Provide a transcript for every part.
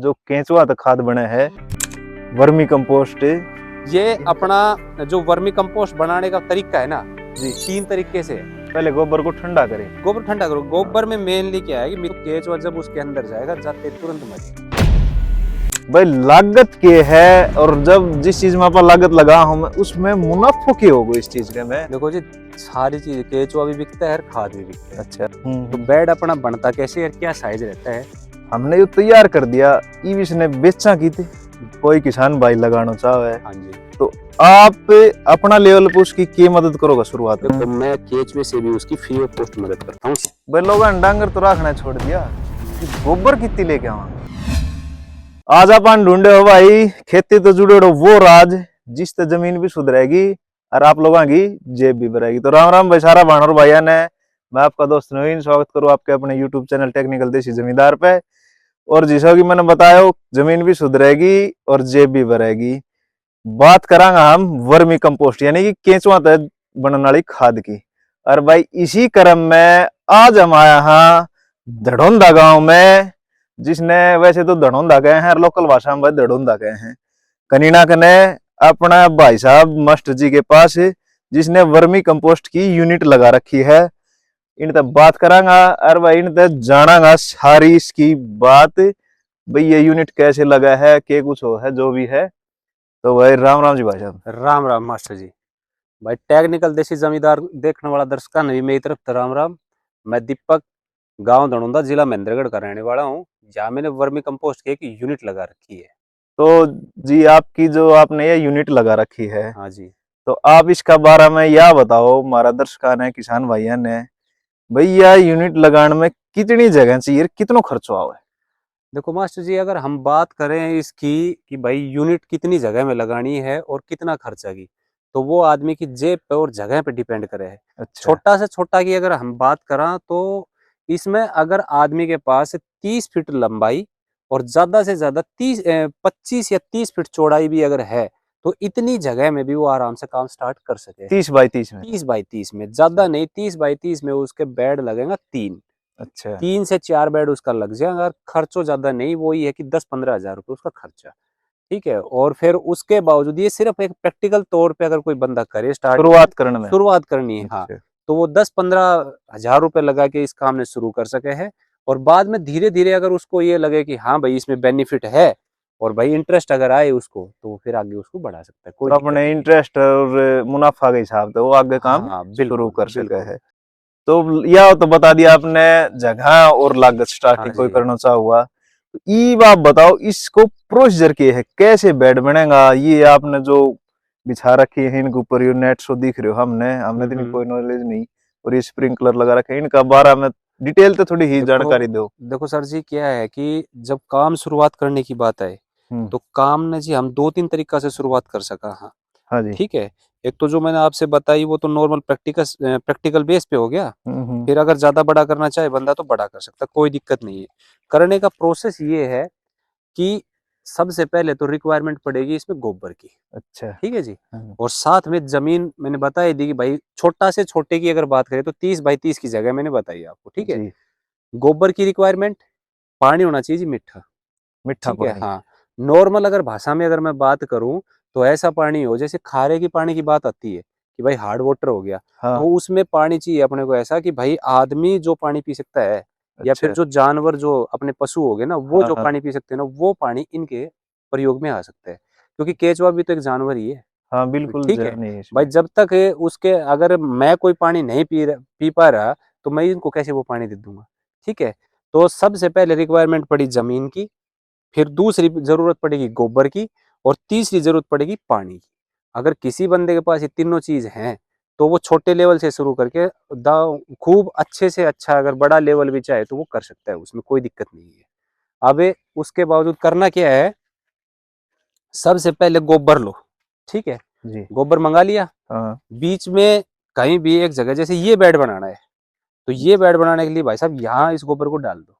जो केंचुआ तक खाद बने है वर्मी कंपोस्ट। ये अपना जो वर्मी कंपोस्ट बनाने का तरीका है ना जी 3 तरीके से है। पहले गोबर को ठंडा करें। गोबर ठंडा करो। गोबर में मेनली क्या है कि केचुआ जब उसके अंदर जाएगा जाते तुरंत मरे। भाई लागत के है और जब जिस चीज में आप लागत लगा हम उसमें मुनाफा के होगा इस चीज के में। देखो जी सारी चीज केचुआ भी बिकता है और खाद भी बिकता है। अच्छा तो बेड अपना बनता कैसे और क्या साइज रहता है हमने ये तैयार कर दिया इसने बेचा की थी कोई किसान भाई लगाना चाहे। हाँ जी तो आप अपना लेवल पे उसकी की मदद करोगे शुरुआत में। तो मैं केचुए से भी उसकी फ्री ऑफ कॉस्ट मदद करता हूँ। भाई लोगों ने डांगर तो रखना छोड़ दिया कि गोबर कितनी लेके आवा। आज अपन ढूंढे हो भाई खेती तो जुड़े हो वो राज जिससे जमीन भी सुधरेगी और आप लोगों की जेब भी भरेगी। तो राम राम भाई सारा भाण और भाइया ने मैं आपका दोस्त नवीन स्वागत करूँ आपके अपने यूट्यूब चैनल टेक्निकल देसी जमींदार पे। और जैसा कि मैंने बताया जमीन भी सुधरेगी और जेब भी भरेगी। बात करांगा हम वर्मी कंपोस्ट यानी कि केंचुआ तक बनने वाली खाद की। और भाई इसी क्रम में आज हम आया हाँ धड़ौंदा गांव में जिसने वैसे तो धड़ौंदा गए हैं और लोकल भाषा में धड़ौंदा गए हैं कनीना कने अपना भाई साहब मास्टर जी के पास जिसने वर्मी कंपोस्ट की यूनिट लगा रखी है। इन तक बात करांगा और भाई इन तक जानागा सारी इसकी बात भाई ये यूनिट कैसे लगा है के कुछ हो है जो भी है। तो भाई राम राम जी भाई साहब। राम राम मास्टर जी। भाई टेक्निकल देसी जमींदार देखने वाला दर्शकों ने भी मेरी तरफ से राम राम। मैं दीपक गांव धड़ौंदा जिला महेंद्रगढ़ का रहने वाला हूँ जहाँ मैंने वर्मी कंपोस्ट की एक यूनिट लगा रखी है। तो जी आपकी जो आपने ये यूनिट लगा रखी है हाँ जी तो आप इसका बारे में यह बताओ हमारा दर्शकों ने किसान भाइयों ने भाई यह यूनिट लगाने में कितनी जगह चाहिए कितना खर्चा हुआ है। देखो मास्टर जी अगर हम बात करें इसकी कि भाई यूनिट कितनी जगह में लगानी है और कितना खर्चा की तो वो आदमी की जेब पे और जगह पे डिपेंड करे है। अच्छा छोटा से छोटा की अगर हम बात करें तो इसमें अगर आदमी के पास 30 फीट लंबाई और ज्यादा से ज्यादा 25 या 30 फीट चौड़ाई भी अगर है तो इतनी जगह में भी वो आराम से काम स्टार्ट कर सके। 30 बाई 30 में 30 बाई 30 में ज्यादा नहीं 30 बाई 30 में उसके बेड लगेगा 3 अच्छा 3 से 4 बेड उसका लग जाएगा। अगर खर्चो ज्यादा नहीं वही है कि 10-15 हजार रुपये उसका खर्चा। ठीक है और फिर उसके बावजूद ये सिर्फ एक प्रैक्टिकल तौर पे अगर कोई बंदा करे स्टार्ट शुरुआत करने में। शुरुआत करनी है हाँ अच्छा तो वो 10-15 हजार रुपये लगा के इस काम ने शुरू कर सके है। और बाद में धीरे धीरे अगर उसको ये लगे कि हाँ भाई इसमें बेनिफिट है और भाई इंटरेस्ट अगर आए उसको तो फिर आगे उसको बढ़ा सकता है कोई तो दिक्कत अपने नहीं है। इंटरेस्ट और मुनाफा के हिसाब से वो आगे काम हाँ शुरू बिल्कुल कर सके बिल्कुल। है। तो यह तो बता दिया आपने जगह और लागत हाँ स्टार्टिंग कोई जी करना चाह हुआ। तो ये बात बताओ इसको प्रोसीजर क्या है कैसे बेड बनेगा ये आपने जो बिछा रखी है इनके ऊपर ये नेट सो दिख रहे हो हमने हमने तो हम्म। कोई नॉलेज नहीं। और ये स्प्रिंकलर लगा रखे हैं इनका बारे में डिटेल तो थोड़ी ही देखो जानकारी दो। देखो सर जी क्या है कि जब काम शुरुआत करने की बात है हम्म तो काम ने जी हम 2-3 तरीका से शुरुआत कर सका हाँ। हाँ जी ठीक है एक तो जो मैंने आपसे बताई वो तो नॉर्मल प्रैक्टिकल बेस पे हो गया। फिर अगर ज्यादा बड़ा करना चाहे बंदा तो बड़ा कर सकता कोई दिक्कत नहीं है। करने का प्रोसेस ये है कि सबसे पहले तो रिक्वायरमेंट पड़ेगी इसमें गोबर की। अच्छा ठीक है जी हाँ, और साथ में जमीन मैंने बताई दी कि भाई छोटा से छोटे की अगर बात करें तो 30 बाई 30 की जगह मैंने बताई आपको। ठीक है जी गोबर की रिक्वायरमेंट पानी होना चाहिए जी मीठा। मिठा ठीक है पानी। हाँ नॉर्मल अगर भाषा में अगर मैं बात करूं तो ऐसा पानी हो जैसे खारे की पानी की बात आती है कि भाई हार्ड वाटर हो गया हाँ तो उसमें पानी चाहिए अपने को ऐसा कि भाई आदमी जो पानी पी सकता है या फिर अच्छा जो जानवर जो अपने पशु हो गए ना वो हाँ जो हाँ पानी पी सकते हैं ना वो पानी इनके प्रयोग में आ सकता है क्योंकि केचुआ भी तो एक जानवर ही है। हाँ बिल्कुल ठीक है जर्नी है भाई इसमें। जब तक उसके अगर मैं कोई पानी नहीं पी पा रहा तो मैं इनको कैसे वो पानी दे दूंगा। ठीक है तो सबसे पहले रिक्वायरमेंट पड़ी जमीन की फिर दूसरी जरूरत पड़ेगी गोबर की और तीसरी जरूरत पड़ेगी पानी की। अगर किसी बंदे के पास ये तीनों चीज हैं तो वो छोटे लेवल से शुरू करके खूब अच्छे से अच्छा अगर बड़ा लेवल भी चाहे तो वो कर सकता है उसमें कोई दिक्कत नहीं है। अब उसके बावजूद करना क्या है सबसे पहले गोबर लो। ठीक है जी गोबर मंगा लिया हाँ बीच में कहीं भी एक जगह जैसे ये बेड बनाना है तो ये बेड बनाने के लिए भाई साहब यहाँ इस गोबर को डाल दो।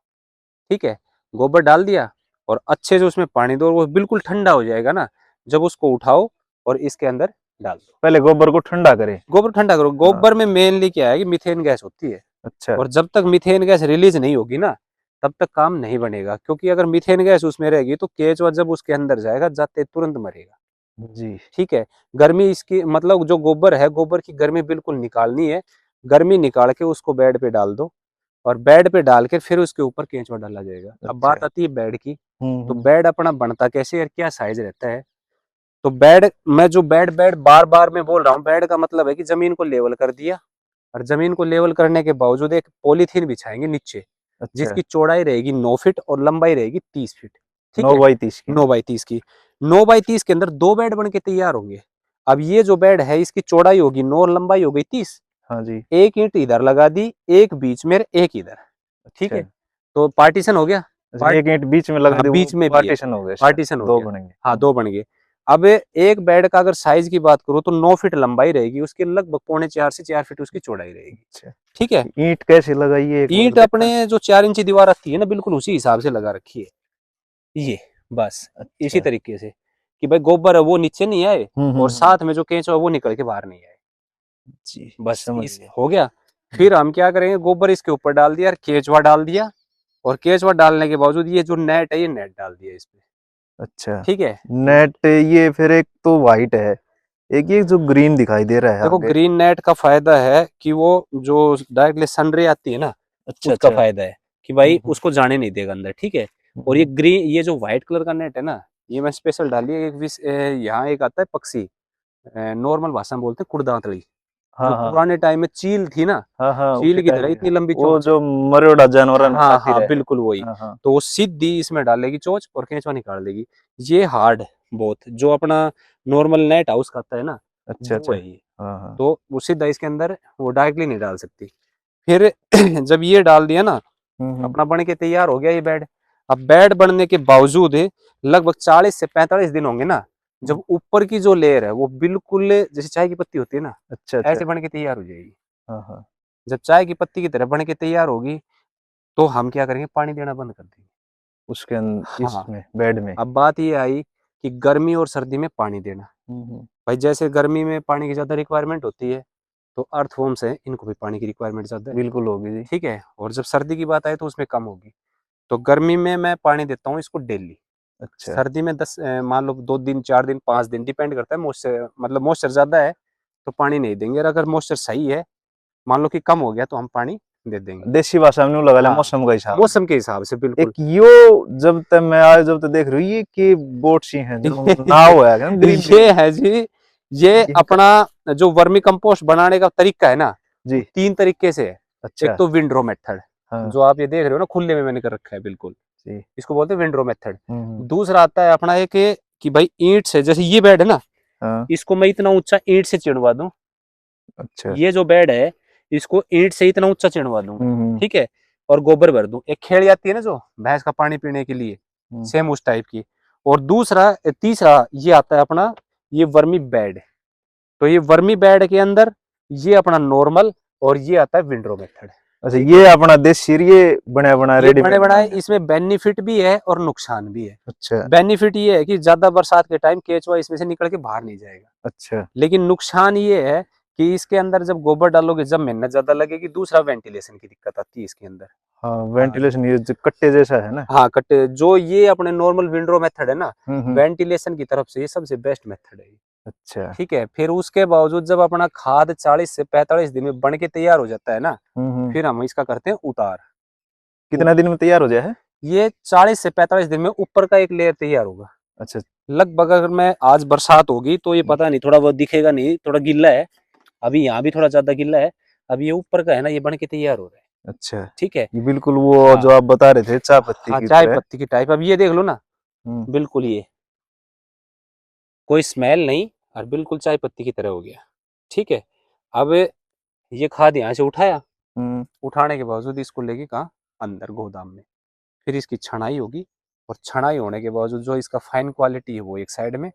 ठीक है गोबर डाल दिया और अच्छे से उसमें पानी दो और वो बिल्कुल ठंडा हो जाएगा ना जब उसको उठाओ और इसके अंदर डाल दो। पहले गोबर को ठंडा करे। गोबर ठंडा करो। हाँ गोबर में मेनली क्या है कि मीथेन गैस होती है अच्छा और जब तक मीथेन गैस रिलीज नहीं होगी ना तब तक काम नहीं बनेगा, क्योंकि अगर मीथेन गैस उसमें रहेगी तो केचुआ जब उसके अंदर जाएगा जाते तुरंत मरेगा। जी। ठीक है, गर्मी इसकी मतलब जो गोबर है, गोबर की गर्मी बिल्कुल निकालनी है। गर्मी निकाल के उसको बेड पे डाल दो, और बेड पे डाल के फिर उसके ऊपर केंचुआ डाला जाएगा। अब बात अच्छा। आती है बेड की। तो हम्म। बेड अपना बनता कैसे और क्या साइज रहता है? तो बेड, मैं जो बेड बेड बार बार मैं बोल रहा हूँ, बेड का मतलब है कि जमीन को लेवल कर दिया, और जमीन को लेवल करने के बावजूद एक पॉलीथीन बिछाएंगे नीचे, अच्छा। जिसकी चौड़ाई रहेगी 9 फीट और लंबाई रहेगी 30 फीट। ठीक 9 बाई 30 है, की। 9 बाई 30 की। 9 बाई 30 के अंदर 2 बेड बन के तैयार होंगे। अब ये जो बेड है इसकी चौड़ाई होगी 9 और लंबाई हो गई 30। हाँ जी। एक ईंट इधर लगा दी, एक बीच में, एक इधर। ठीक अच्छा। है, तो पार्टीशन हो गया। अच्छा, एक ईंट बीच में लगा हाँ, दी, वो बीच में भी है, पार्टीशन हो गया इसका। पार्टीशन हो दो गया। बनेंगे। हाँ, 2 बन गए। अब एक बेड का अगर साइज की बात करूँ तो 9 फीट लंबाई रहेगी उसकी, लगभग 3.25 से 4 फीट उसकी चौड़ाई रहेगी। अच्छा। ठीक है, ईंट कैसे लगाइए एक बार ईंट देखना। अपने जो 4 इंची दीवार आती है ना, बिल्कुल उसी हिसाब से लगा रखी है ये, बस इसी अच्छा। तरीके से कि भाई गोबर है वो नीचे नहीं आए, और हम्म। साथ में जो केंचुआ है वो निकल के बाहर नहीं आए। जी, बस समझ इस गए। हो गया। फिर हम क्या करेंगे, गोबर इसके ऊपर डाल दिया और केचुआ डाल दिया, और केचुआ डालने के बावजूद ये जो नेट है ये नेट डाल दिया इस पे। अच्छा। ठीक है, नेट ये फिर एक तो वाइट है, एक ये जो ग्रीन दिखाई दे रहा है देखो आगे। ग्रीन नेट का फायदा है कि वो जो डायरेक्टली सन रे आती है ना, अच्छा उसका अच्छा। फायदा है कि भाई उसको जाने नहीं देगा अंदर। ठीक है, और ये हम्म। ग्रीन, ये जो व्हाइट कलर का नेट है ना, ये मैं स्पेशल डाली है। यहाँ एक आता है पक्षी, नॉर्मल भाषा में बोलते हैं कुड़दांतड़ी, जो हाँ हाँ। पुराने टाइम में चील थी ना, हाँ हाँ, चील की पिटाई तरह हुई इतनी है। लंबी वो चोंच है। जो मरोड़ा जानवर हाँ खाती हाँ, रहे। बिल्कुल वही। हाँ हाँ। तो वो सीधी इसमें डालेगी चोंच और केंचुआ निकाल देगी। ये हार्ड बहुत, जो अपना नॉर्मल नेट हाउस खाता है ना, अच्छा वो अच्छा। है ये। हाँ हाँ। तो वो सीधा इसके अंदर वो डायरेक्टली नहीं डाल सकती। फिर जब ये डाल दिया ना, हम्म। अपना बन के तैयार हो गया ये बेड। अब बेड बनने के बावजूद लगभग 40 से 45 दिन होंगे ना, हम्म। जब ऊपर की जो लेयर है वो बिल्कुल जैसे चाय की पत्ती होती है ना, अच्छा अच्छा। ऐसे बन के तैयार हो जाएगी। हाँ हाँ। जब चाय की पत्ती की तरह बन के तैयार होगी, तो हम क्या करेंगे, पानी देना बंद कर देंगे। उसके हाँ, इसमें बेड में। अब बात ये आई कि गर्मी और सर्दी में पानी देना। हम्म। भाई जैसे गर्मी में पानी की ज़्यादा रिक्वायरमेंट होती है, तो अर्थवॉर्म्स है, इनको भी पानी की रिक्वायरमेंट ज़्यादा है। बिल्कुल होगी जी। ठीक है, और जब सर्दी की बात आए तो उसमें कम होगी। तो गर्मी में मैं पानी देता हूँ इसको डेली। अच्छा। सर्दी में 10 मान लो 2 दिन, 4 दिन, 5 दिन, डिपेंड करता है मॉइस्चर, मतलब मॉइस्चर ज़्यादा है तो पानी नहीं देंगे, और अगर मॉइस्चर सही है, मान लो कि कम हो गया, तो हम पानी दे देंगे। देसी भाषा में यूं लगा ले, हाँ, मौसम का हिसाब से। मौसम के हिसाब से एक बिल्कुल। यो, जब तक मैं आज जब तक देख रही हूँ ये कि बोट सी है जो नाव है ग्रीन ये ग्रीन। है जी, ये इनका। अपना जो वर्मी कंपोस्ट बनाने का तरीका है ना, वो जी। 3 तरीके से है। एक अच्छा। तो विंडरो मेथड, हाँ। जो आप ये देख रहे हो ना, खुले में मैंने कर रखा है बिल्कुल, जी। इसको बोलते हैं विंडरो मेथड। हम्म। दूसरा आता है अपना एक, कि भाई ईंट से, जैसे ये बेड है ना, हाँ। इसको मैं इतना ऊंचा ईंट से चिड़वा दूं। अच्छा। ये जो बेड है, इसको ईंट से इतना ऊंचा चिड़वा दूं। हम्म। ठीक है, और गोबर भर दूं। एक खेड़ी आती है ना जो भैंस का पानी पीने के लिए, हम्म। सेम उस टाइप की। और दूसरा, तीसरा ये आता है अपना, ये वर्मी बेड। तो ये वर्मी बेड के अंदर ये अपना नॉर्मल, और ये आता है विंडरो मेथड। अच्छा, ठीक ये है, अपना देसी ये बना बना ये बड़े रेडीमेड बड़ा है, माल है। इसमें बेनिफिट भी है और नुकसान भी है। अच्छा बेनिफिट ये है कि ज्यादा बरसात के टाइम केचुआ इसमें से निकल के बाहर नहीं जाएगा। अच्छा। लेकिन नुकसान ये है कि इसके अंदर जब गोबर डालोगे, जब मेहनत ज्यादा लगेगी, दूसरा वेंटिलेशन की दिक्कत आती है इसके अंदर। हाँ, हाँ, वेंटिलेशन ये जो कट्टे जैसा है ना। हाँ, कट्टे, जो ये अपने नॉर्मल विंडो मेथड है ना, हम्म। वेंटिलेशन की तरफ से ये सबसे बेस्ट मेथड है ये। अच्छा। ठीक है, फिर उसके बावजूद जब अपना खाद 40 से 45 दिन में बन के तैयार हो जाता है ना, हम्म। फिर हम इसका करते हैं उतार। वो कितना दिन में तैयार हो जाए है? ये 40 से 45 दिन में ऊपर का एक लेयर तैयार होगा। अच्छा। लगभग, अगर मैं आज बरसात होगी तो ये पता नहीं, थोड़ा बहुत दिखेगा नहीं, थोड़ा गिल्ला है। अभी यहाँ भी थोड़ा ज्यादा गिल्ला है। अभी ये ऊपर का है ना, ये बन के तैयार हो रहा है। अच्छा। ठीक है, ये बिल्कुल वो हाँ जो आप बता रहे थे चाय पत्ती हाँ, की चाय तरह। पत्ती की टाइप। अब ये देख लो ना, हम्म। बिल्कुल ये कोई स्मेल नहीं, और बिल्कुल चाय पत्ती की तरह हो गया। ठीक है, अब ये खाद यहाँ से उठाया, हम्म। उठाने के बावजूद इसको लेके कहाँ, अंदर गोदाम में। फिर इसकी छनाई होगी, और छनाई होने के बावजूद जो इसका फाइन क्वालिटी है वो एक साइड में,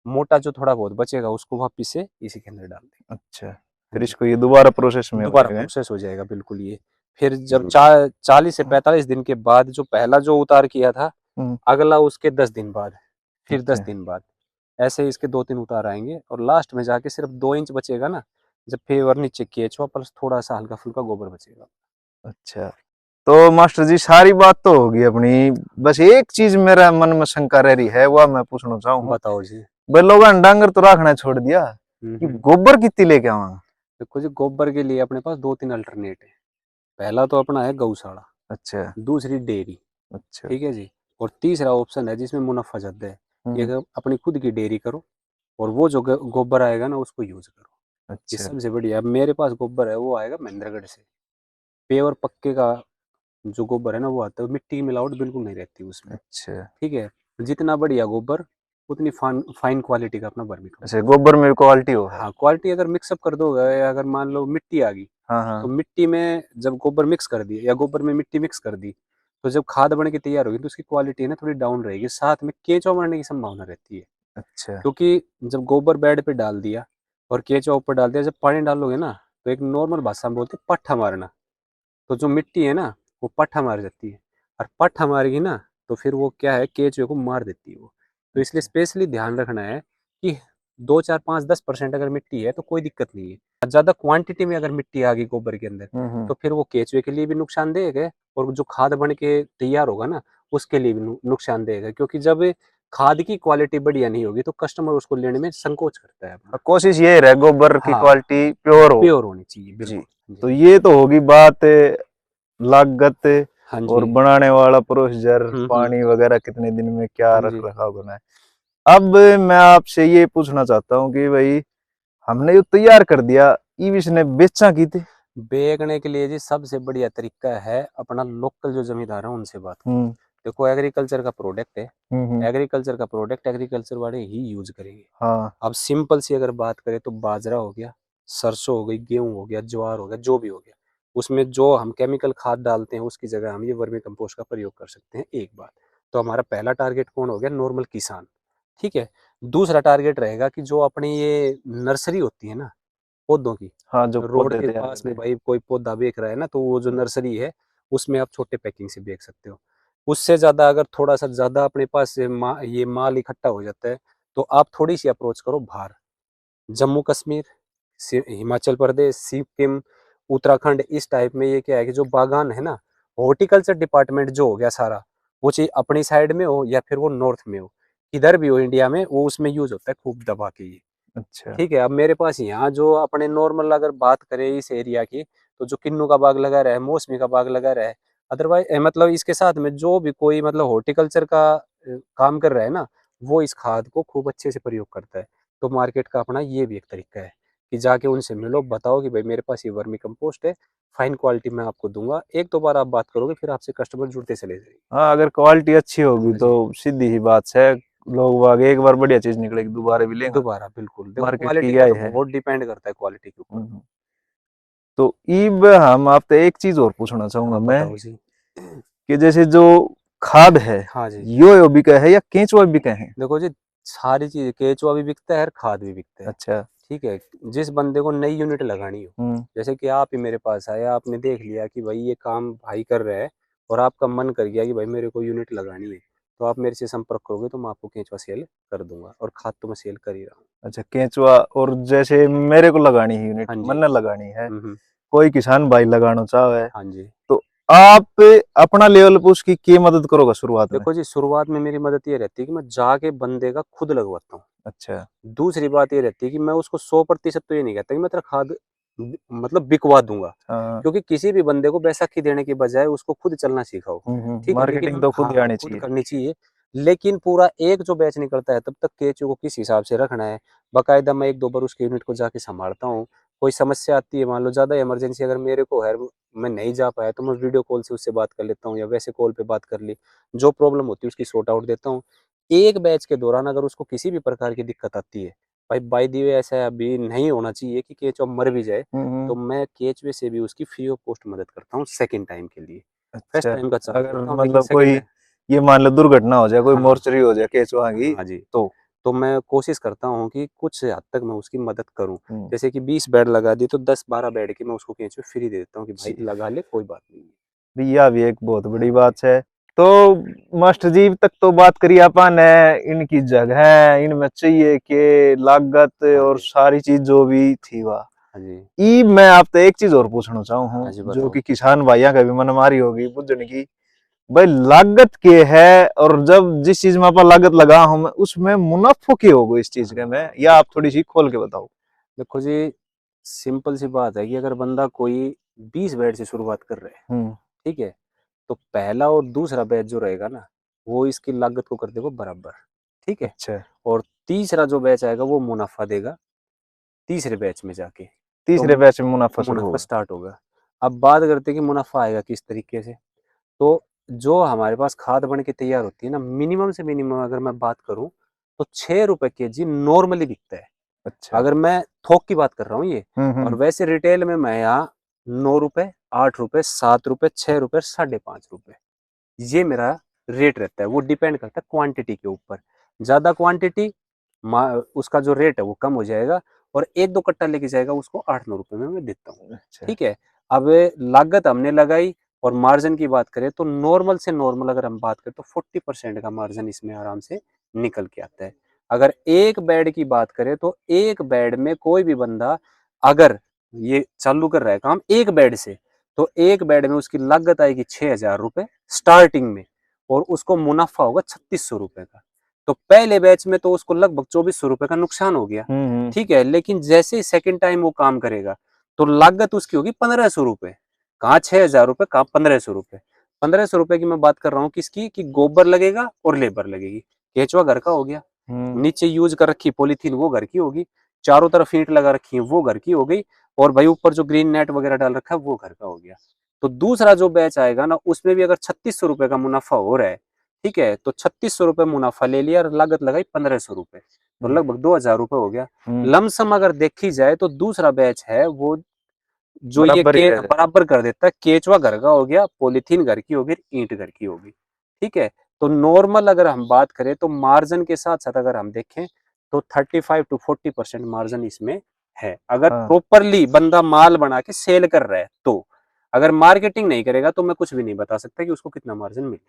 मोटा जो थोड़ा बहुत बचेगा उसको वापिस से इसी के अंदर डाल देंगे। अच्छा, हाँ फिर जी, इसको ये दोबारा प्रोसेस में हो दोबारा जाएगा। प्रोसेस हो जाएगा बिल्कुल ये। फिर जब जी। 40 से 45 दिन के बाद, जो पहला जो उतार किया था, हम्म। अगला उसके 10 दिन बाद, फिर 10 अच्छा दिन बाद, ऐसे इसके 2-3 उतार आएंगे, और लास्ट में जाके सिर्फ 2 इंच बचेगा ना, जब फिर नीचे केचुआ प्लस थोड़ा सा हल्का फुल्का गोबर बचेगा। अच्छा। तो मास्टर जी सारी बात तो होगी अपनी, बस एक चीज मेरा मन में शंका रह रही है, वह मैं पूछना चाहूंगा। बताओ जी। भाई लोगों ने डांगर तो रखना छोड़ दिया, कि हम्म। गोबर कितनी लेके आवांगा। देखो जी, गोबर के लिए अपने पास दो तीन अल्टरनेट है। पहला तो अपना है गौशाला, अच्छा। दूसरी डेयरी, अच्छा। ठीक है जी। और तीसरा ऑप्शन है जिसमें मुनाफा ज्यादा है, ये हम्म। कि अपनी खुद की डेयरी करो और वो जो गोबर आएगा ना उसको यूज करो। ये अच्छा। सबसे बढ़िया। अब मेरे पास गोबर है वो आएगा महेंद्रगढ़ से, प्योर पक्के का जो गोबर है ना वो आता है, मिट्टी की मिलावट बिल्कुल नहीं रहती उसमें, अच्छा। ठीक है। जितना बढ़िया गोबर उतनी फाइन फाइन क्वालिटी का अपना वर्मी अच्छा, कंपोस्ट। गोबर में क्वालिटी हो है। हाँ, क्वालिटी अगर मिक्सअप कर दोगे, अगर मान लो मिट्टी आ गई, हाँ तो हाँ। मिट्टी में जब गोबर मिक्स कर दी या गोबर में मिट्टी मिक्स कर दी, तो जब खाद बन के तैयार होगी तो उसकी क्वालिटी है ना थोड़ी डाउन रहेगी, साथ में केंचुआ मरने की संभावना रहती है। अच्छा। क्योंकि जब गोबर बेड पे डाल दिया और केंचुआ ऊपर डाल दिया, जब पानी डालोगे ना तो एक नॉर्मल भाषा में बोलते हैं पट्ठा मारना, तो जो मिट्टी है ना वो पट्ठा मार जाती है, और पट्ठा मारेगी ना तो फिर वो क्या है, केंचुए को मार देती है वो। तो इसलिए अच्छा। स्पेशली ध्यान रखना है कि 2 4 5 10% अगर मिट्टी है तो कोई दिक्कत नहीं है। ज़्यादा क्वांटिटी में अगर मिट्टी आ गई गोबर के अंदर हम्म। तो फिर वो केंचुए के लिए भी नुकसानदेह है, और जो खाद बन के तैयार होगा ना उसके लिए भी नुकसानदेह है। क्योंकि जब खाद की क्वालिटी बढ़िया नहीं होगी तो कस्टमर उसको लेने में संकोच करता है अपना। और कोशिश ये रहे गोबर की हाँ, क्वालिटी प्योर हो। प्योर होनी चाहिए जी। बिल्कुल। जी। तो ये तो होगी बात लागत, हाँ और जी। बनाने वाला प्रोसीजर, हम्म। पानी वगैरह कितने दिन में क्या हाँ रख जी। रखाव करना है। अब मैं आपसे ये पूछना चाहता हूँ कि भाई हमने जो तैयार कर दिया, ई इसने बेचा की थे। बेचने के लिए जी सबसे बढ़िया तरीका है अपना लोकल जो जमींदार है उनसे बात करो। हम्म। देखो, एग्रीकल्चर का प्रोडक्ट है, हम्म। एग्रीकल्चर का प्रोडक्ट एग्रीकल्चर वाले ही यूज करेंगे। हाँ। अब सिंपल सी अगर बात करें तो बाजरा हो गया, सरसों हो गई, गेहूं हो गया, ज्वार हो गया, जो भी हो गया, उसमें जो हम केमिकल खाद डालते हैं उसकी जगह हम ये वर्मी कंपोस्ट का प्रयोग कर सकते हैं। एक बात तो हमारा पहला टारगेट कौन हो गया, नॉर्मल किसान, ठीक है। दूसरा टारगेट रहेगा कि जो अपनी ये नर्सरी होती है ना पौधों की, हाँ, जो रोड पौधे के तैयार पास करते में हैं। भाई कोई पौधा बेच रहा है ना, तो वो जो नर्सरी है उसमें आप छोटे पैकिंग से बेच सकते हो। उससे ज़्यादा अगर थोड़ा सा ज़्यादा अपने पास से ये माल इकट्ठा हो जाता है तो आप थोड़ी सी अप्रोच करो बाहर, जम्मू कश्मीर, हिमाचल प्रदेश, सिक्किम, उत्तराखंड। इस टाइप में ये क्या है कि जो बागान है ना, हॉर्टिकल्चर डिपार्टमेंट जो हो गया सारा, वो चाहिए अपनी साइड में हो या फिर वो नॉर्थ में हो, इधर भी हो इंडिया में, वो उसमें यूज होता है खूब दबा के ये, अच्छा। ठीक है। अब मेरे पास यहाँ जो अपने नॉर्मल अगर बात करें इस एरिया की, तो जो किन्नू का बाग लगा रहा है, मौसमी का बाग लगा रहा है, अदरवाइज मतलब इसके साथ में जो भी कोई मतलब हॉर्टिकल्चर का काम कर रहा है ना, वो इस खाद को खूब अच्छे से प्रयोग करता है। तो मार्केट का अपना ये भी एक तरीका है कि जाके उनसे मिलो, बताओ कि भाई मेरे पास ये वर्मी कंपोस्ट है, फाइन क्वालिटी में आपको दूंगा। एक दो बार आप बात करोगे फिर आपसे कस्टमर जुड़ते चले जाएंगे। हाँ, अगर क्वालिटी अच्छी होगी हाँ तो जी। सीधी ही बात है, लोग वाग एक बार बढ़िया चीज निकलेगी दोबारा भी लेंगे। दोबारा बिल्कुल, देखो मार्केट की क्वालिटी क्या का तो है। बहुत डिपेंड करता है क्वालिटी के ऊपर। हम्म। तो ईब हम आपसे एक चीज और पूछना चाहूंगा हाँ मैं, बताओ जी। कि जैसे जो खाद है, हाँ जी। यो बिका है या केंचुआ बिका है। देखो जी, सारी चीज केचुआ भी बिकता है और खाद भी बिकता है, अच्छा। ठीक है। जिस बंदे को नई यूनिट लगानी हो, हम्म। जैसे कि आप ही मेरे पास आए, आपने देख लिया कि भाई ये काम भाई कर रहा है और आपका मन कर गया कि भाई मेरे को यूनिट लगानी है, तो आप मेरे से संपर्क करोगे तो मैं आपको केंचुआ सेल कर दूंगा, और खाद तो मैं सेल कर ही रहा हूँ। अच्छा, केंचुआ। और जैसे मेरे को लगानी है यूनिट, हाँ जी। मन लगानी है, हम्म। कोई किसान भाई लगाना चाहे, हाँ जी। तो आप अपना लेवल पे उसकी क्या मदद करोगे शुरुआत में। देखो जी, शुरुआत में मेरी मदद ये रहती है कि मैं जाके बंदे का खुद लगवाता हूँ। अच्छा। दूसरी बात ये रहती है कि मैं उसको 100% तो ये नहीं कहता कि मैं तेरा खाद मतलब बिकवा दूंगा, हाँ। क्योंकि किसी भी बंदे को बैसाखी देने की बजाय उसको खुद चलना सिखाओ, ठीक है। लेकिन मार्केटिंग तो खुद ही हाँ, आनी खुद चाहिए। करनी चाहिए। लेकिन पूरा एक जो बैच निकलता है तब तक केचू को किस हिसाब से रखना है, बाकायदा मैं एक दो बार उसके यूनिट को जाके संभालता हूँ। कोई समस्या आती है, मान लो ज्यादा इमरजेंसी अगर मेरे को है, मैं नहीं जा पाया, तो मैं वीडियो कॉल से उससे बात कर लेता हूँ या वैसे कॉल पे बात कर ली, जो प्रॉब्लम होती है उसकी सॉर्ट आउट देता हूँ। एक बैच के दौरान अगर उसको किसी भी प्रकार की दिक्कत आती है, भाई बाय द वे ऐसा अभी नहीं होना चाहिए कि केचुआ मर भी जाए, तो मैं केचुए से भी उसकी फ्री ऑफ कॉस्ट मदद करता हूँ सेकंड टाइम के लिए। फर्स्ट अच्छा। टाइम का चार्ज अगर लेता हूँ, लेकिन मतलब सेकंड कोई टाइम। ये मान लो दुर्घटना हो जाए, कोई हाँ। मोर्चरी हो जाए केंचुआ की, हाँ जी। तो। तो मैं कोशिश करता हूँ कि कुछ हद तक मैं उसकी मदद करूँ। हम्म। जैसे कि 20 बेड लगा दी तो 10 12 बेड की मैं उसको केचुए फ्री दे देता हूँ कि भाई जी। लगा ले, कोई बात नहीं है। भैया भी एक बहुत हाँ बड़ी जी। बात है। तो मास्टर जी तक तो बात करी अपन ने, इनकी जगह इनमें चाहिए कि लागत हाँ और जी। सारी चीज जो भी थी वह, हाँ जी। ई मैं आपसे एक चीज और पूछना चाहूँ हाँ हूँ, जी, जो बताओ। कि किसान भाइयों का भी मनमारी होगी बुझने की, भाई लागत के है, और जब जिस चीज में आप लागत लगा हूं मैं उसमें मुनाफो के होगा इस चीज के में, या आप थोड़ी सी खोल के बताओ। देखो जी, सिंपल सी बात है कि अगर बंदा कोई 20 बेड से शुरुआत कर रहा है, हम्म। ठीक है, तो पहला और दूसरा बैच जो रहेगा ना, वो इसकी लागत को कर देगा बराबर, ठीक है। अच्छा। और तीसरा जो बैच आएगा वो मुनाफा देगा तीसरे बैच में जाके। तो तीसरे बैच में मुनाफा शुरू मुनाफा होगा। स्टार्ट होगा। अब बात करते हैं कि मुनाफा आएगा किस तरीके से। तो जो हमारे पास खाद बन के तैयार होती है ना, मिनिमम से मिनिमम अगर मैं बात करूं तो 6 रुपए केजी नॉर्मली बिकता है। अच्छा। अगर मैं थोक की बात कर रहा हूँ ये। और हम्म। वैसे रिटेल में मैं यहाँ 9 रुपए, 8 रुपए, 7 रुपए, 6 रुपए, 5.5 रुपए, ये मेरा रेट रहता है। वो डिपेंड करता है क्वांटिटी के ऊपर। ज्यादा क्वांटिटी, उसका जो रेट है वो कम हो जाएगा। और 1-2 कट्टा लेके जाएगा उसको 8-9 रुपए में मैं देता हूँ। अच्छा। ठीक है। अब लागत हमने लगाई और मार्जिन की बात करें तो नॉर्मल से नॉर्मल अगर हम बात करें तो 40% का मार्जिन इसमें आराम से निकल के आता है। अगर एक बेड की बात करें तो एक बेड में कोई भी बंदा अगर ये चालू कर रहा है काम एक बेड से, तो एक बेड में उसकी लागत आएगी 6,000 रुपए स्टार्टिंग में, और उसको मुनाफा होगा 3600 रुपए का। तो पहले बैच में तो उसको लगभग 2400 रुपए का नुकसान हो गया। हम्म। ठीक है, लेकिन जैसे ही सेकेंड टाइम वो काम करेगा तो लागत उसकी होगी 1500 रुपए। कहाँ 6,000 रुपए, कहाँ 1500 रुपए। 1500 रुपए की मैं बात कर रहा हूँ किसकी, कि गोबर लगेगा और लेबर लगेगी। केचुआ घर का हो गया, हम्म। नीचे यूज कर रखी पॉलीथीन वो घर की होगी, चारों तरफ ईंट लगा रखी है वो घर की हो गई, और भाई ऊपर जो ग्रीन नेट वगैरह डाल रखा है वो घर का हो गया। तो दूसरा जो बैच आएगा ना उसमें भी अगर 3600 रुपए का मुनाफा हो रहा है, ठीक है, तो 3600 रुपए मुनाफा ले लिया और लागत लगाई 1500 रुपए, तो हम्म। लगभग 2000 रुपए हो गया। हम्म। लमसम अगर देखी जाए तो दूसरा बैच है वो जो ये बराबर ही के रह जाए। बराबर कर देता है। केचुआ घर का हो गया, पॉलीथीन घर की होगी, ईंट घर की होगी। ठीक है। तो नॉर्मल अगर हम बात करें तो मार्जिन के साथ साथ अगर हम देखें तो 35 to 40% मार्जिन इसमें है, अगर हाँ। प्रॉपरली बंदा माल बना के सेल कर रहा है तो। अगर मार्केटिंग नहीं करेगा तो मैं कुछ भी नहीं बता सकता कि उसको कितना मार्जिन मिले।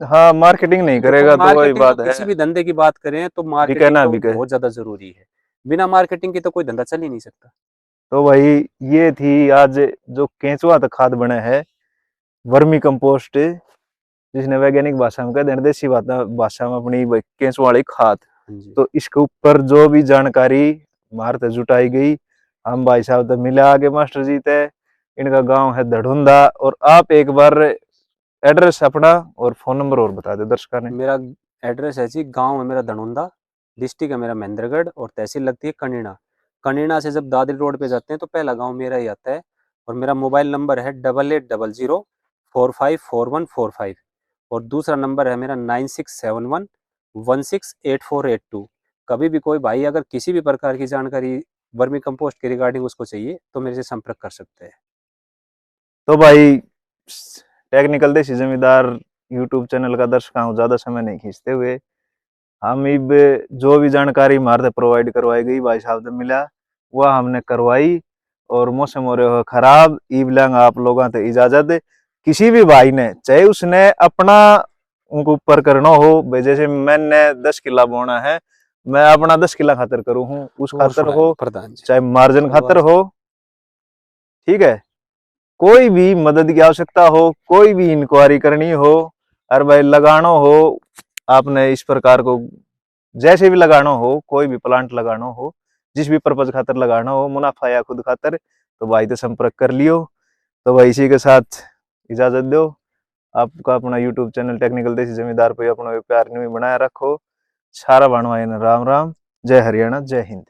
हाँ, मार्केटिंग नहीं देखो करेगा तो वही मार्केटिंग तो बात है। किसी भी धंधे की बात करें तो मार्केटिंग बिके ना तो बिके। बहुत ज्यादा जरूरी है। बिना मार्केटिंग के तो कोई धंधा चल ही नहीं सकता। तो भाई, ये थी आज जो केंचुआ तक खाद बने है, वर्मी कंपोस्ट, जिसने वैज्ञानिक भाषा में कहते हैं, देसी भाषा में अपनी भाई केंचुआ वाली खाद। हाँ जी। तो इसके ऊपर जो भी जानकारी हमारे से जुटाई गई, हम भाई साहब तो मिले आगे मास्टर जी थे। इनका गांव है धड़ुंदा। और आप एक बार एड्रेस अपना और फोन नंबर और बता दे दर्शकों ने। मेरा एड्रेस है जी, गांव है मेरा धनुंदा, डिस्ट्रिक्ट है मेरा महेंद्रगढ़, और तहसील लगती है कनीना। कनीना से जब दादरी रोड पे जाते हैं तो पहला गांव मेरा ही आता है। और मेरा मोबाइल नंबर है 8800454145। और दूसरा नंबर है मेरा 9671168482। कभी भी कोई भाई अगर किसी भी प्रकार की जानकारी वर्मी कंपोस्ट के रिगार्डिंग उसको चाहिए तो मेरे से संपर्क कर सकते हैं। तो भाई, टेक्निकल देसी जमींदार यूट्यूब चैनल का दर्शक हूँ, ज्यादा समय नहीं खींचते हुए हम इब जो भी जानकारी हमारे प्रोवाइड करवाई गई भाई साहब से मिला, वह हमने करवाई। और मौसम हो रहा है खराब, ईब लंग आप लोगों से इजाजत। किसी भी भाई ने चाहे उसने अपना उनको ऊपर करना हो भाई, जैसे मैंने 10 किला बोना है, मैं अपना 10 किला खातर करूँ हूँ, उस और खातर सुनाए हो प्रधान जी। चाहे मार्जिन चलो खातर आज हो। ठीक है। कोई भी मदद की आवश्यकता हो, कोई भी इंक्वायरी करनी हो, अरे भाई लगाना हो आपने इस प्रकार को, जैसे भी लगाना हो, कोई भी प्लांट लगाना हो, जिस भी पर्पज खातर लगाना हो, मुनाफा या खुद खातर, तो भाई से संपर्क कर लियो। तो भाई इसी के साथ इजाजत दो। आपका अपना यूट्यूब चैनल टेक्निकल देसी जमींदार पे अपना प्यार नहीं बनाए रखो। सारा भाणवाई ने राम राम। जय हरियाणा, जय हिंद।